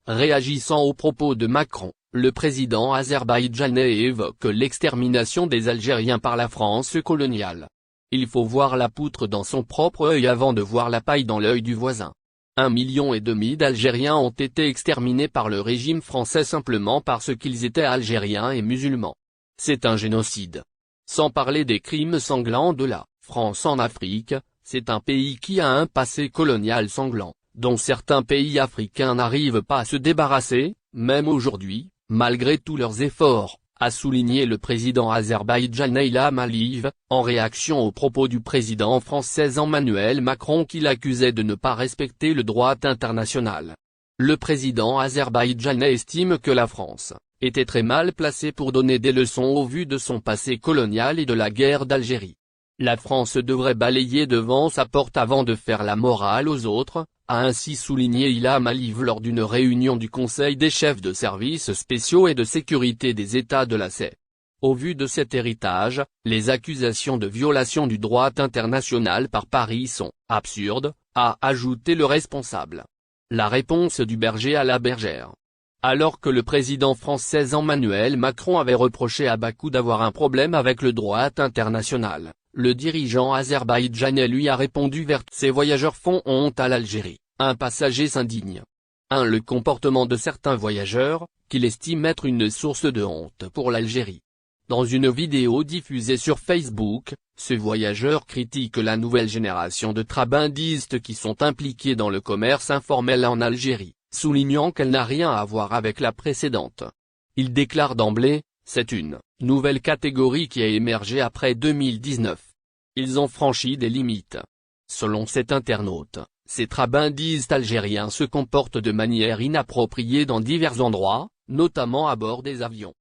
Réagissant aux propos de Macron, le président azerbaïdjanais évoque l'extermination des Algériens par la France coloniale. Il faut voir la poutre dans son propre œil avant de voir la paille dans l'œil du voisin. 1,5 million d'Algériens ont été exterminés par le régime français simplement parce qu'ils étaient algériens et musulmans. C'est un génocide. Sans parler des crimes sanglants de la France en Afrique, c'est un pays qui a un passé colonial sanglant, dont certains pays africains n'arrivent pas à se débarrasser, même aujourd'hui, malgré tous leurs efforts, a souligné le président azerbaïdjanais Ilham Aliyev, en réaction aux propos du président français Emmanuel Macron qui l'accusait de ne pas respecter le droit international. Le président azerbaïdjanais estime que la France était très mal placée pour donner des leçons au vu de son passé colonial et de la guerre d'Algérie. La France devrait balayer devant sa porte avant de faire la morale aux autres, a ainsi souligné Ilham Aliyev lors d'une réunion du Conseil des chefs de services spéciaux et de sécurité des États de la CEI. Au vu de cet héritage, les accusations de violation du droit international par Paris sont « absurdes », a ajouté le responsable. La réponse du berger à la bergère. Alors que le président français Emmanuel Macron avait reproché à Bakou d'avoir un problème avec le droit international, le dirigeant azerbaïdjanais lui a répondu « Ces voyageurs font honte à l'Algérie, un passager s'indigne. Le comportement de certains voyageurs, qu'il estime être une source de honte pour l'Algérie. » Dans une vidéo diffusée sur Facebook, ce voyageur critique la nouvelle génération de trabandistes qui sont impliqués dans le commerce informel en Algérie, soulignant qu'elle n'a rien à voir avec la précédente. Il déclare d'emblée, c'est une nouvelle catégorie qui a émergé après 2019. Ils ont franchi des limites. Selon cet internaute, ces trabandistes algériens se comportent de manière inappropriée dans divers endroits, notamment à bord des avions.